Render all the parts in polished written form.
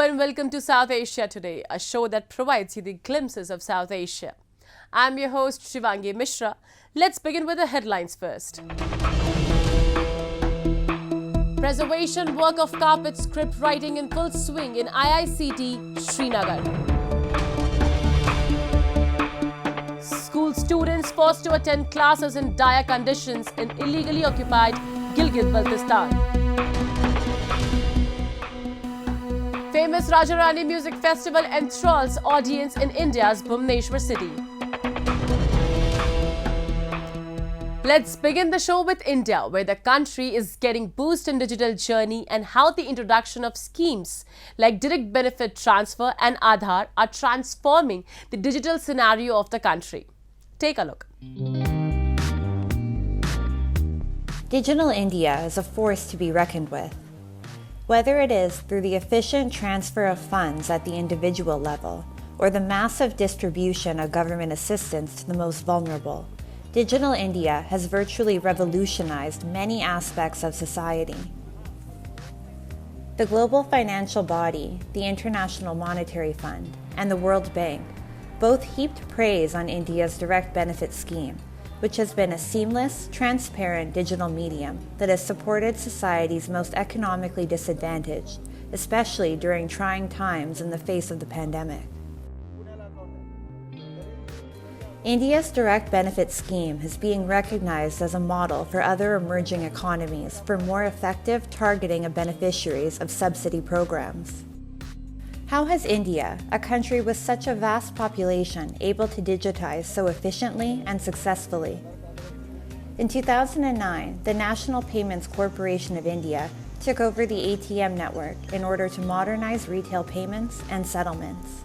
and welcome to South Asia Today, a show that provides you the glimpses of South Asia. I'm your host Shivangi Mishra. Let's begin with the headlines first. Preservation work of carpet script writing in full swing in IICT, Srinagar. School students forced to attend classes in dire conditions in illegally occupied Gilgit-Baltistan. Famous Rajarani Music Festival enthralls audience in India's Bhubaneswar city. Let's begin the show with India, where the country is getting boost in digital journey and how the introduction of schemes like direct benefit transfer and Aadhaar are transforming the digital scenario of the country. Take a look. Digital India is a force to be reckoned with. Whether it is through the efficient transfer of funds at the individual level or the massive distribution of government assistance to the most vulnerable, Digital India has virtually revolutionized many aspects of society. The global financial body, the International Monetary Fund, and the World Bank both heaped praise on India's direct benefit scheme, which has been a seamless, transparent digital medium that has supported society's most economically disadvantaged, especially during trying times in the face of the pandemic. India's direct benefit scheme is being recognized as a model for other emerging economies for more effective targeting of beneficiaries of subsidy programs. How has India, a country with such a vast population, able to digitize so efficiently and successfully? In 2009, the National Payments Corporation of India took over the ATM network in order to modernize retail payments and settlements.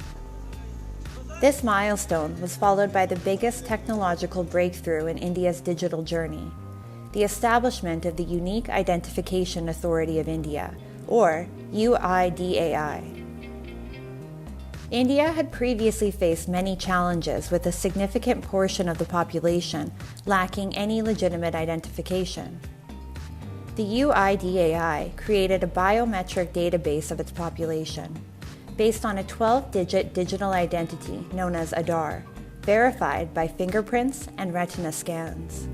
This milestone was followed by the biggest technological breakthrough in India's digital journey, the establishment of the Unique Identification Authority of India, or UIDAI. India had previously faced many challenges with a significant portion of the population lacking any legitimate identification. The UIDAI created a biometric database of its population, based on a 12-digit digital identity known as Aadhaar, verified by fingerprints and retina scans.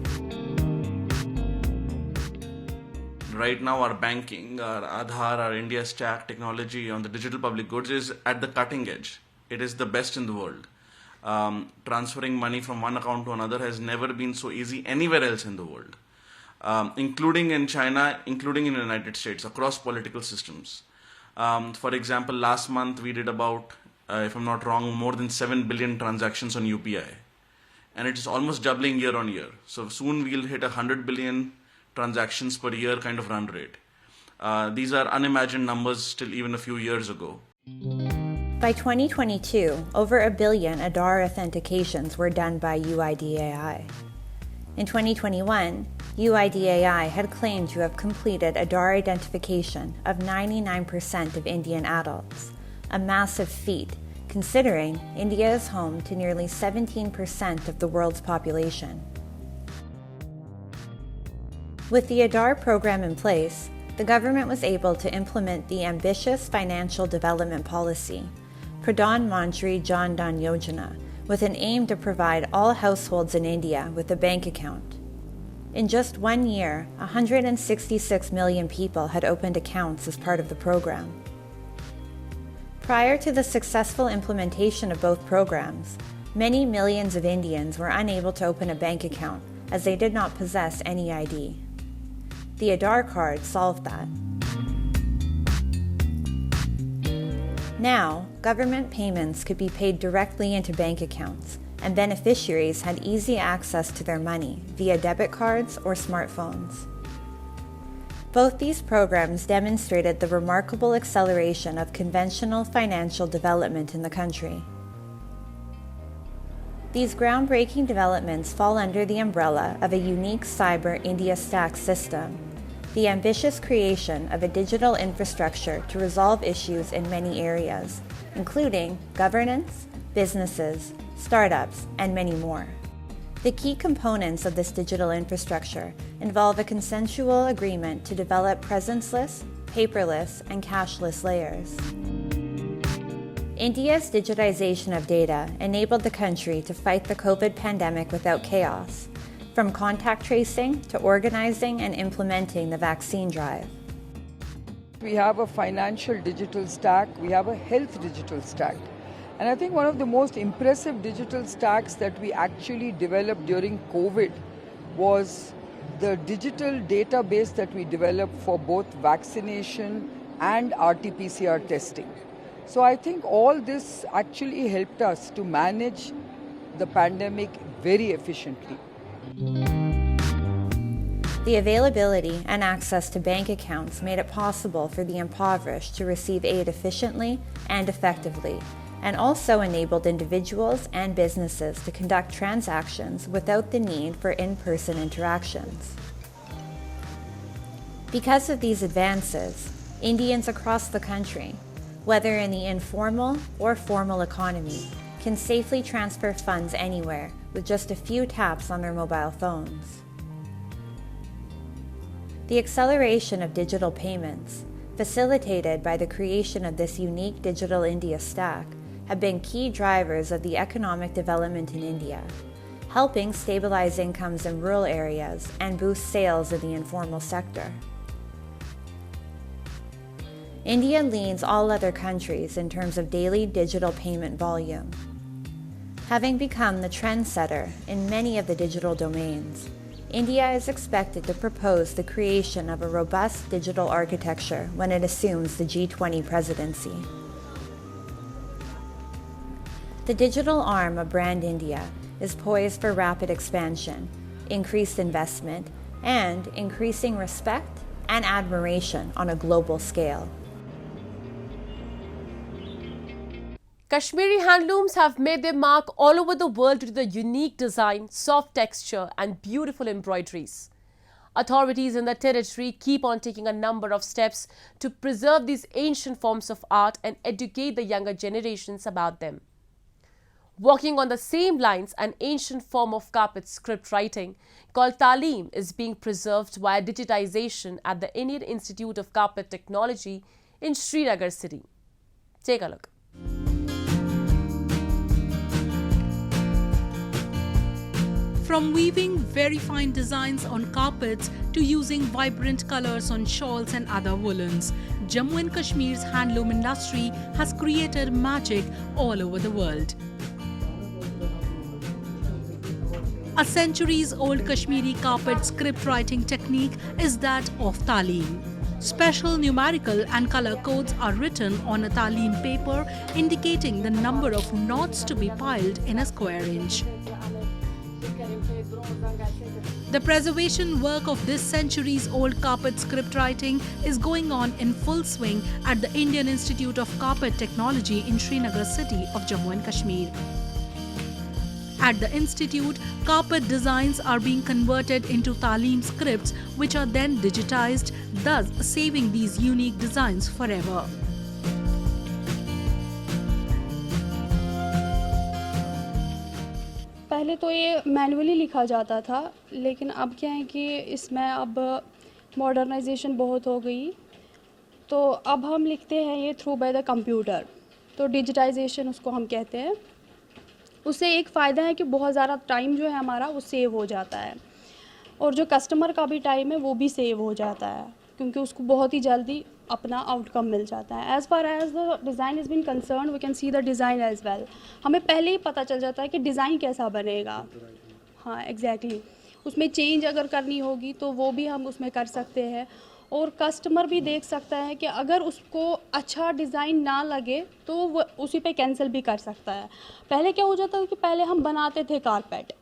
Right now, our banking, our Aadhaar, our India Stack technology on the digital public goods is at the cutting edge. It is the best in the world. Transferring money from one account to another has never been so easy anywhere else in the world, including in China, including in the United States, across political systems. For example, last month we did about, if I'm not wrong, more than 7 billion transactions on UPI. And it is almost doubling year on year. So soon we'll hit 100 billion transactions per year kind of run rate. These are unimagined numbers still even a few years ago. By 2022, over 1 billion Aadhaar authentications were done by UIDAI. In 2021, UIDAI had claimed to have completed Aadhaar identification of 99% of Indian adults, a massive feat considering India is home to nearly 17% of the world's population. With the Aadhaar program in place, the government was able to implement the ambitious financial development policy, Pradhan Mantri Jan Dhan Yojana, with an aim to provide all households in India with a bank account. In just 1 year, 166 million people had opened accounts as part of the program. Prior to the successful implementation of both programs, many millions of Indians were unable to open a bank account as they did not possess any ID. The Aadhaar card solved that. Now, government payments could be paid directly into bank accounts, and beneficiaries had easy access to their money via debit cards or smartphones. Both these programs demonstrated the remarkable acceleration of conventional financial development in the country. These groundbreaking developments fall under the umbrella of a unique cyber India Stack system, the ambitious creation of a digital infrastructure to resolve issues in many areas, including governance, businesses, startups, and many more. The key components of this digital infrastructure involve a consensual agreement to develop presenceless, paperless, and cashless layers. India's digitization of data enabled the country to fight the COVID pandemic without chaos, from contact tracing to organizing and implementing the vaccine drive. We have a financial digital stack, we have a health digital stack. And I think one of the most impressive digital stacks that we actually developed during COVID was the digital database that we developed for both vaccination and RT-PCR testing. So I think all this actually helped us to manage the pandemic very efficiently. The availability and access to bank accounts made it possible for the impoverished to receive aid efficiently and effectively, and also enabled individuals and businesses to conduct transactions without the need for in-person interactions. Because of these advances, Indians across the country, whether in the informal or formal economy, can safely transfer funds anywhere with just a few taps on their mobile phones. The acceleration of digital payments, facilitated by the creation of this unique Digital India stack, have been key drivers of the economic development in India, helping stabilize incomes in rural areas and boost sales in the informal sector. India leads all other countries in terms of daily digital payment volume. Having become the trendsetter in many of the digital domains, India is expected to propose the creation of a robust digital architecture when it assumes the G20 presidency. The digital arm of Brand India is poised for rapid expansion, increased investment, and increasing respect and admiration on a global scale. Kashmiri handlooms have made their mark all over the world due to the unique design, soft texture and beautiful embroideries. Authorities in the territory keep on taking a number of steps to preserve these ancient forms of art and educate the younger generations about them. Walking on the same lines, an ancient form of carpet script writing called Talim is being preserved via digitization at the Indian Institute of Carpet Technology in Srinagar city. Take a look. From weaving very fine designs on carpets to using vibrant colors on shawls and other woolens, Jammu and Kashmir's handloom industry has created magic all over the world. A centuries-old Kashmiri carpet script writing technique is that of Talim. Special numerical and color codes are written on a Talim paper indicating the number of knots to be piled in a square inch. The preservation work of this centuries-old carpet script writing is going on in full swing at the Indian Institute of Carpet Technology in Srinagar city of Jammu and Kashmir. At the institute, carpet designs are being converted into Talim scripts which are then digitized, thus saving these unique designs forever. पहले तो ये manually लिखा जाता था, लेकिन अब क्या है कि इसमें अब मॉडर्नाइजेशन बहुत हो गई, तो अब हम लिखते हैं ये थ्रू बाय द कंप्यूटर, तो डिजिटाइजेशन उसको हम कहते हैं। उससे एक फ़ायदा है कि बहुत ज़्यादा टाइम जो है हमारा वो सेव हो जाता है, और जो कस्टमर का भी टाइम है वो भी सेव हो जाता है, क्योंकि उसको बहुत ही जल्दी अपना आउटकम मिल जाता है। As far as the design is been concern, we can see the design as well. हमें पहले ही पता चल जाता है कि डिज़ाइन कैसा बनेगा। हाँ, एग्जैक्टली। उसमें चेंज अगर करनी होगी तो वो भी हम उसमें कर सकते हैं, और कस्टमर भी देख सकता है कि अगर उसको अच्छा डिज़ाइन ना लगे तो वो उसी पे कैंसिल भी कर सकता है। पहले क्या हो जाता था कि पहले हम बनाते थे कारपेट,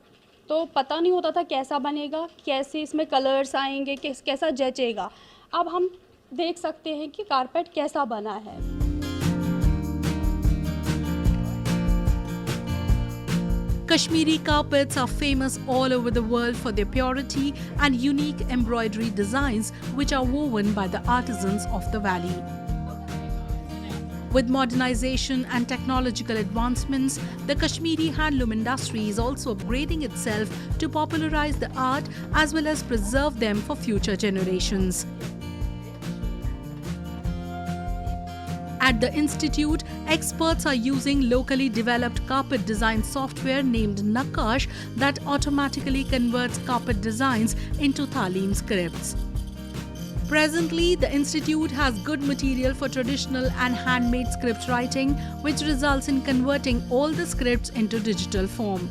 तो पता नहीं होता था कैसा बनेगा, कैसे इसमें कलर्स आएंगे, कैसा जचेगा। अब हम देख सकते हैं कि कारपेट कैसा बना है। Kashmiri carpets are famous all over the world for their purity and unique embroidery designs which are woven by the artisans of the valley. With modernization and technological advancements, the Kashmiri handloom industry is also upgrading itself to popularize the art as well as preserve them for future generations. At the institute, experts are using locally developed carpet design software named Nakash that automatically converts carpet designs into Talim scripts. Presently, the institute has good material for traditional and handmade script writing, which results in converting all the scripts into digital form.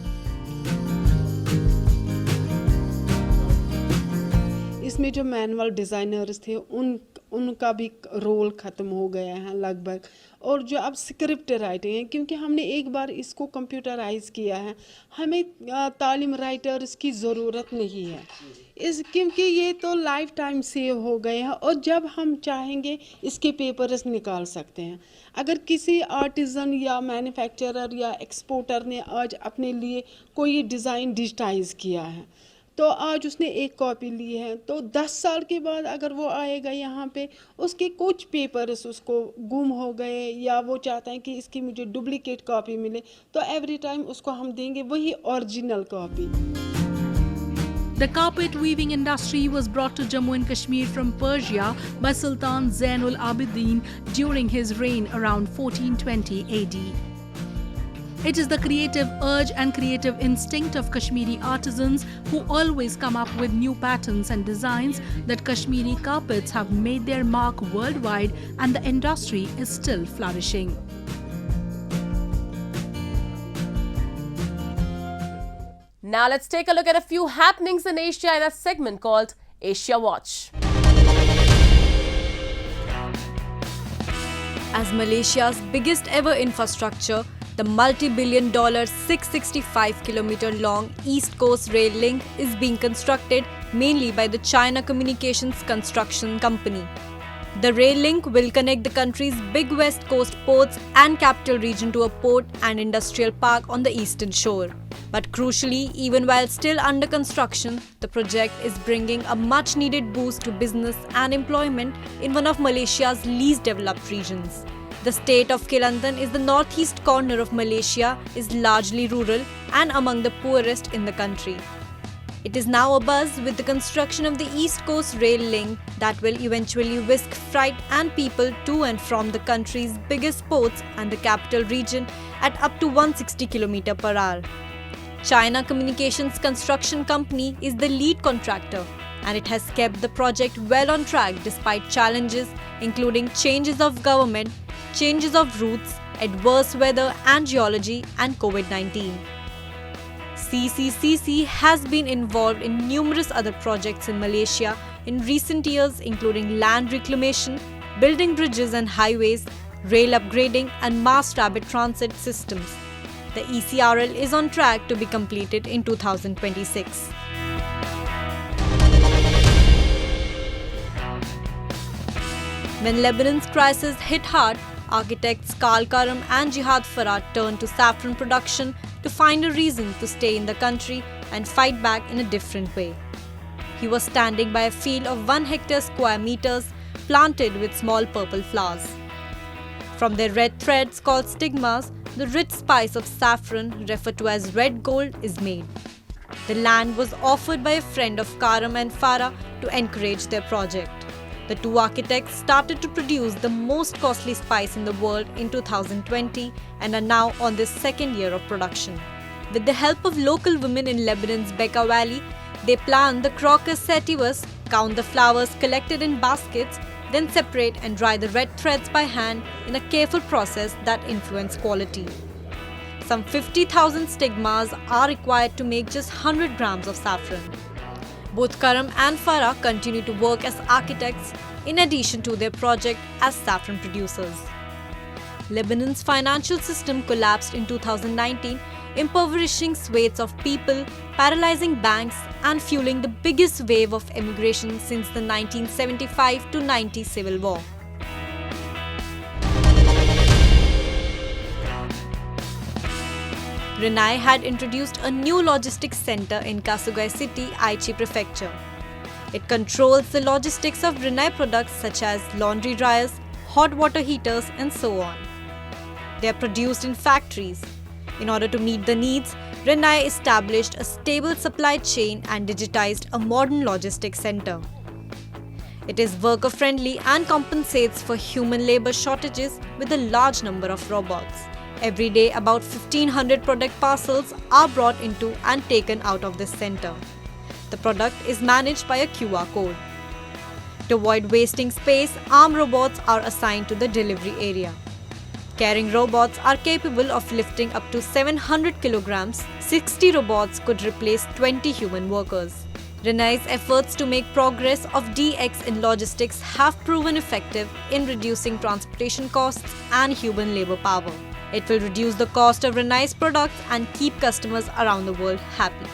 इसमें जो manual designers थे उनका भी role ख़त्म हो गया है लगभग, और जो अब स्क्रिप्ट राइटिंग है, क्योंकि हमने एक बार इसको कंप्यूटराइज किया है, हमें तालीम राइटर्स की ज़रूरत नहीं है क्योंकि ये तो लाइफ टाइम सेव हो गए हैं, और जब हम चाहेंगे इसके पेपर्स निकाल सकते हैं। अगर किसी आर्टिज़न या मैन्युफैक्चरर या एक्सपोर्टर ने आज अपने लिए कोई डिज़ाइन डिजिटाइज किया है, तो आज उसने एक कॉपी ली है, तो 10 साल के बाद अगर वो आएगा यहाँ पे, उसके कुछ पेपर्स उसको गुम हो गए या वो चाहता है कि इसकी मुझे डुप्लीकेट कॉपी मिले, तो एवरी टाइम उसको हम देंगे वही original copy. The carpet weaving industry was brought to Jammu and Kashmir from Persia by Sultan Zainul Abidin during his reign around 1420 AD. It is the creative urge and creative instinct of Kashmiri artisans who always come up with new patterns and designs that Kashmiri carpets have made their mark worldwide, and the industry is still flourishing. Now let's take a look at a few happenings in Asia in a segment called Asia Watch. As Malaysia's biggest ever infrastructure, the multi-billion-dollar 665-kilometer long East Coast Rail Link is being constructed mainly by the China Communications Construction Company. The rail link will connect the country's big west coast ports and capital region to a port and industrial park on the eastern shore. But crucially, even while still under construction, the project is bringing a much-needed boost to business and employment in one of Malaysia's least developed regions. The state of Kelantan is the northeast corner of Malaysia, is largely rural and among the poorest in the country. It is now abuzz with the construction of the East Coast Rail Link that will eventually whisk freight and people to and from the country's biggest ports and the capital region at up to 160 km per hour. China Communications Construction Company is the lead contractor, and it has kept the project well on track despite challenges including changes of government, changes of routes, adverse weather and geology, and COVID-19. CCCC has been involved in numerous other projects in Malaysia in recent years, including land reclamation, building bridges and highways, rail upgrading, and mass rapid transit systems. The ECRL is on track to be completed in 2026. When Lebanon's crisis hit hard, architects Karl Karam and Jihad Farah turned to saffron production to find a reason to stay in the country and fight back in a different way. He was standing by a field of 1 hectare square meters planted with small purple flowers. From their red threads called stigmas, the rich spice of saffron, referred to as red gold, is made. The land was offered by a friend of Karam and Farah to encourage their project. The two architects started to produce the most costly spice in the world in 2020 and are now on their second year of production. With the help of local women in Lebanon's Bekaa Valley, they plant the crocus sativus, count the flowers collected in baskets, then separate and dry the red threads by hand in a careful process that influences quality. Some 50,000 stigmas are required to make just 100 grams of saffron. Both Karam and Farah continue to work as architects in addition to their project as saffron producers. Lebanon's financial system collapsed in 2019, impoverishing swathes of people, paralyzing banks, and fueling the biggest wave of emigration since the 1975-90 civil war. Renai had introduced a new logistics center in Kasugai City, Aichi Prefecture. It controls the logistics of Renai products such as laundry dryers, hot water heaters, and so on. They are produced in factories. In order to meet the needs, Renai established a stable supply chain and digitized a modern logistics center. It is worker-friendly and compensates for human labor shortages with a large number of robots. Every day, about 1,500 product parcels are brought into and taken out of this center. The product is managed by a QR code. To avoid wasting space, arm robots are assigned to the delivery area. Carrying robots are capable of lifting up to 700 kilograms. 60 robots could replace 20 human workers. Renai's efforts to make progress of DX in logistics have proven effective in reducing transportation costs and human labor power. It will reduce the cost of Renai's products and keep customers around the world happy.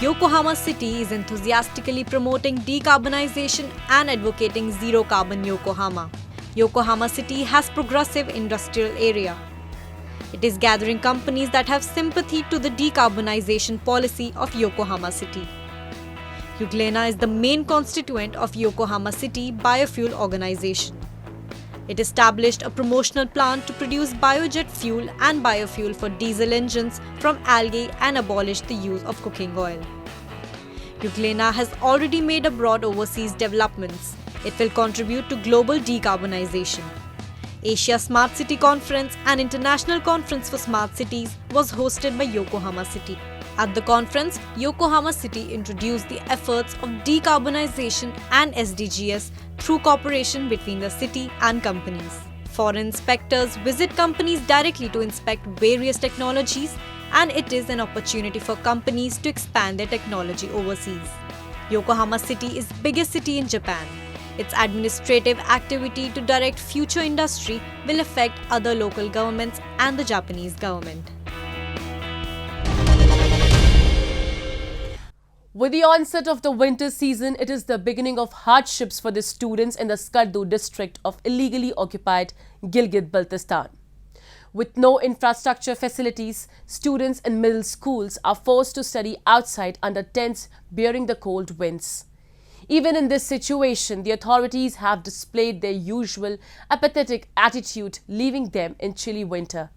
Yokohama City is enthusiastically promoting decarbonization and advocating zero carbon Yokohama. Yokohama City has progressive industrial area. It is gathering companies that have sympathy to the decarbonization policy of Yokohama City. Euglena is the main constituent of Yokohama City Biofuel Organization. It established a promotional plant to produce biojet fuel and biofuel for diesel engines from algae and abolished the use of cooking oil. Euglena has already made abroad overseas developments. It will contribute to global decarbonization. Asia Smart City Conference, an international conference for smart cities, was hosted by Yokohama City. At the conference, Yokohama City introduced the efforts of decarbonization and SDGs through cooperation between the city and companies. Foreign inspectors visit companies directly to inspect various technologies, and it is an opportunity for companies to expand their technology overseas. Yokohama City is the biggest city in Japan. Its administrative activity to direct future industry will affect other local governments and the Japanese government. With the onset of the winter season, it is the beginning of hardships for the students in the Skardu district of illegally occupied Gilgit-Baltistan. With no infrastructure facilities, students in middle schools are forced to study outside under tents bearing the cold winds. Even in this situation, the authorities have displayed their usual apathetic attitude, leaving them in chilly winter.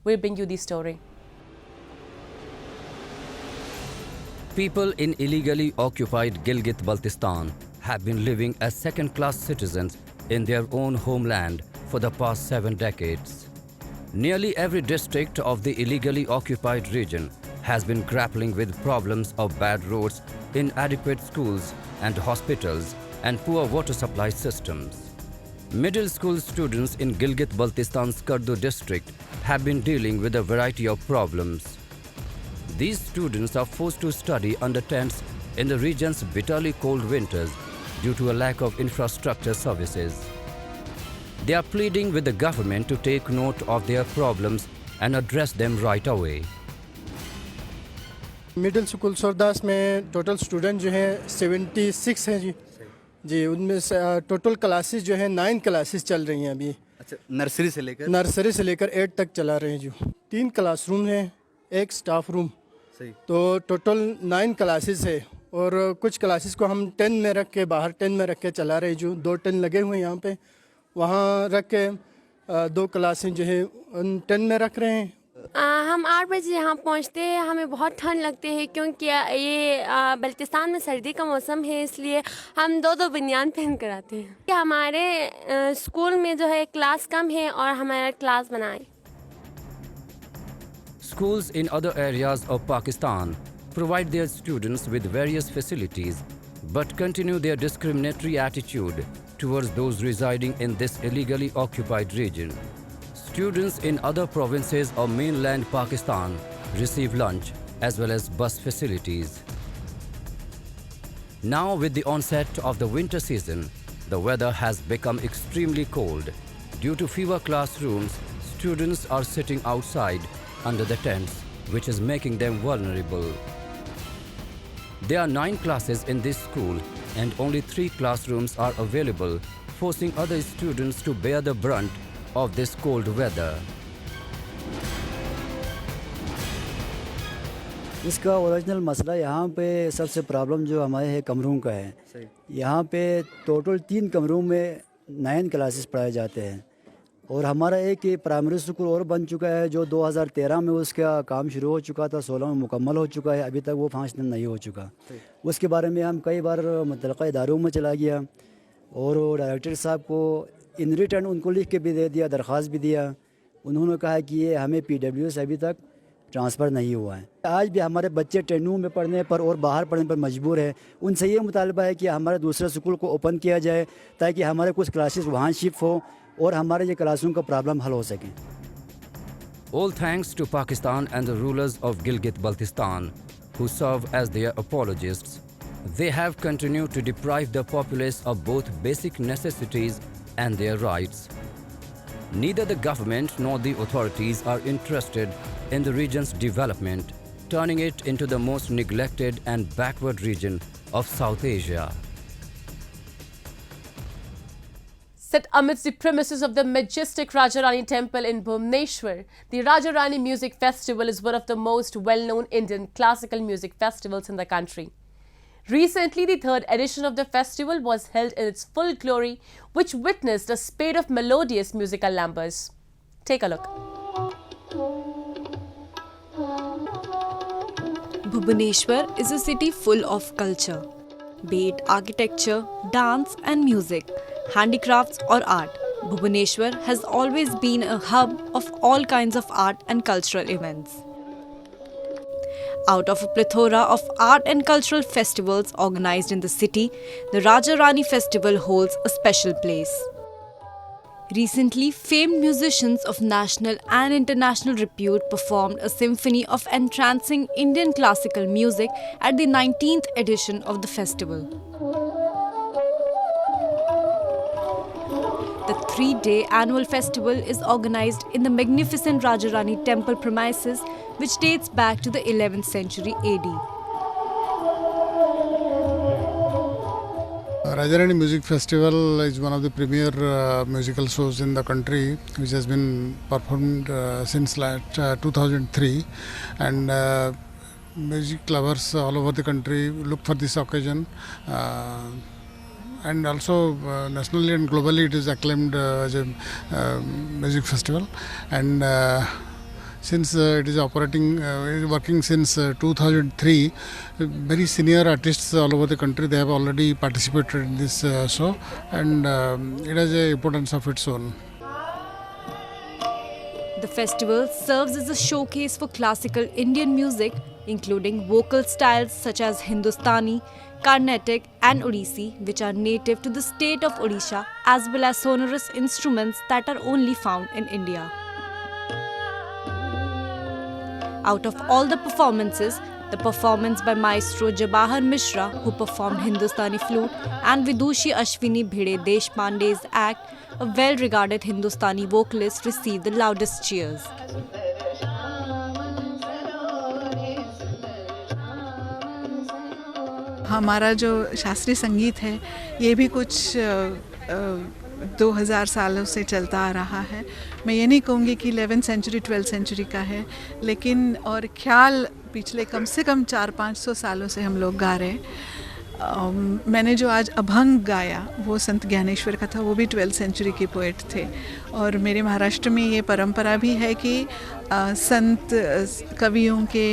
We'll bring you the story. People in illegally occupied Gilgit-Baltistan have been living as second-class citizens in their own homeland for the past 7 decades. Nearly every district of the illegally occupied region has been grappling with problems of bad roads, inadequate schools and hospitals, and poor water supply systems. Middle school students in Gilgit-Baltistan Skardu district have been dealing with a variety of problems. These students are forced to study under tents in the region's bitterly cold winters due to a lack of infrastructure services. They are pleading with the government to take note of their problems and address them right away. Middle school सरदास में total student जो हैं 76 हैं जी उनमें से total classes जो हैं 9 classes चल रही हैं अभी। अच्छा, नर्सरी से लेकर 8 तक चला रहे हैं जी। 3 क्लासरूम हैं, 1 स्टाफ रूम, सही। तो टोटल 9 क्लासेस है और कुछ क्लासेस को हम 10 में रख के बाहर 10 में रख के चला रहे हैं जो 2 10 लगे हुए हैं यहाँ पे, वहाँ रख के 2 क्लासें जो है 10 में रख रहे हैं। हम 8 बजे यहाँ पहुँचते हैं। हमें बहुत ठंड लगती है क्योंकि ये बल्तिस्तान में सर्दी का मौसम है, इसलिए हम 2 बनियान पहन कर आते हैं कि हमारे स्कूल में जो है क्लास कम है और हमारा क्लास बनाए। Schools in other areas of Pakistan provide their students with various facilities but continue their discriminatory attitude towards those residing in this illegally occupied region. Students in other provinces of mainland Pakistan receive lunch as well as bus facilities. Now, with the onset of the winter season, the weather has become extremely cold. Due to fewer classrooms, students are sitting outside under the tents, which is making them vulnerable. There are 9 classes in this school and only 3 classrooms are available, forcing other students to bear the brunt of this cold weather. इसका original मसला यहाँ पे सबसे problem जो हमारे है कमरों का है। यहाँ पे टोटल 3 कमरों में 9 क्लासेस पढ़ाए जाते हैं। और हमारा एक ये प्राइमरी स्कूल और बन चुका है जो 2013 में उसका काम शुरू हो चुका था, 16 में मुकम्मल हो चुका है, अभी तक वो फंक्शनल नहीं हो चुका। उसके बारे में हम कई बार मुतल्लिक़ा इदारों में चला गया और डायरेक्टर साहब को इन रिटर्न उनको लिख के भी दे दिया, दरख्वास्त भी दिया। उन्होंने कहा कि ये हमें PW से अभी तक ट्रांसफ़र नहीं हुआ है। आज भी हमारे बच्चे ट्रेनों में पढ़ने पर और बाहर पढ़ने पर मजबूर है। उनसे ये मुतालबा है कि हमारे दूसरे स्कूल को ओपन किया जाए ताकि हमारे कुछ क्लासेस वहाँ शिफ्ट हो और हमारे ये क्लासों का प्रॉब्लम हल हो सके। All thanks to Pakistan and the rulers of Gilgit-Baltistan, who serve as their apologists. They have continued to deprive the populace of both basic necessities and their rights. Neither the government nor the authorities are interested in the region's development, turning it into the most neglected and backward region of South Asia. Set amidst the premises of the majestic Rajarani temple in Bhubaneswar, the Rajarani Music Festival is one of the most well-known Indian classical music festivals in the country. Recently, the third edition of the festival was held in its full glory, which witnessed a spate of melodious musical numbers. Take a look. Bhubaneswar is a city full of culture, be it architecture, dance and music, handicrafts or art. Bhubaneswar has always been a hub of all kinds of art and cultural events. Out of a plethora of art and cultural festivals organized in the city, the Rajarani Festival holds a special place. Recently, famed musicians of national and international repute performed a symphony of entrancing Indian classical music at the 19th edition of the festival. The 3-day annual festival is organized in the magnificent Rajarani temple premises, which dates back to the 11th century AD. Rajarani Music Festival is one of the premier musical shows in the country, which has been performed since 2003, and music lovers all over the country look for this occasion. And also nationally and globally it is acclaimed as a music festival, and since it is working since 2003, very senior artists all over the country, they have already participated in this show, and it has an importance of its own. The festival serves as a showcase for classical Indian music, including vocal styles such as Hindustani, Carnatic and Odissi, which are native to the state of Odisha, as well as sonorous instruments that are only found in India. Out of all the performances, the performance by Maestro Jabahar Mishra, who performed Hindustani flute, and Vidushi Ashwini Bhide Deshpande's act, a well-regarded Hindustani vocalist, received the loudest cheers. हमारा जो शास्त्रीय संगीत है ये भी कुछ 2000 सालों से चलता आ रहा है। मैं ये नहीं कहूँगी कि 11th सेंचुरी 12th सेंचुरी का है, लेकिन और ख्याल पिछले कम से कम 400-500 सालों से हम लोग गा रहे हैं। मैंने जो आज अभंग गाया वो संत ज्ञानेश्वर का था, वो भी 12th सेंचुरी के पोएट थे। और मेरे महाराष्ट्र में ये परंपरा भी है कि संत कवियों के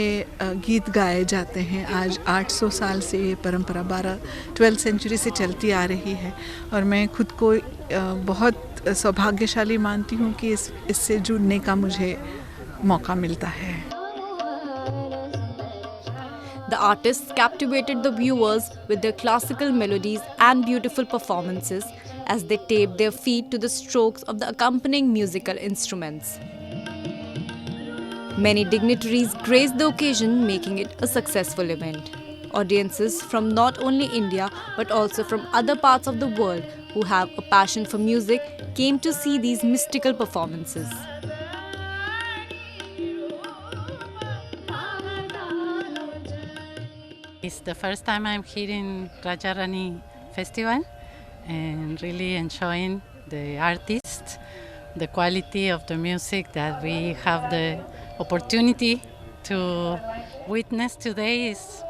गीत गाए जाते हैं। आज 800 साल से ये परंपरा 12th सेंचुरी से चलती आ रही है, और मैं खुद को बहुत सौभाग्यशाली मानती हूँ कि इससे जुड़ने का मुझे मौका मिलता है। The artists captivated the viewers with their classical melodies and beautiful performances as they taped their feet to the strokes of the accompanying musical instruments. Many dignitaries graced the occasion, making it a successful event. Audiences from not only India but also from other parts of the world who have a passion for music came to see these mystical performances. It's the first time I'm here in Rajarani Festival and really enjoying the artists, the quality of the music that we have the opportunity to witness today is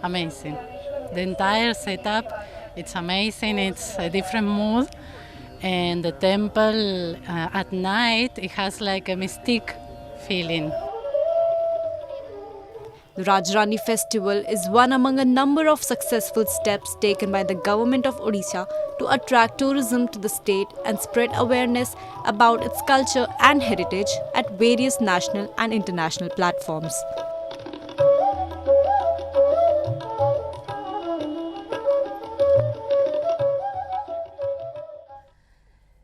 amazing. The entire setup, it's amazing, it's a different mood, And the temple at night, it has like a mystic feeling. The Rajrani Festival is one among a number of successful steps taken by the government of Odisha to attract tourism to the state and spread awareness about its culture and heritage at various national and international platforms.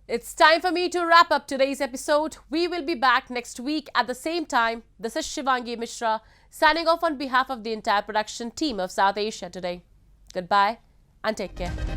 It's time for me to wrap up today's episode. We will be back next week at the same time. This is Shivangi Mishra signing off on behalf of the entire production team of South Asia Today. Goodbye and take care.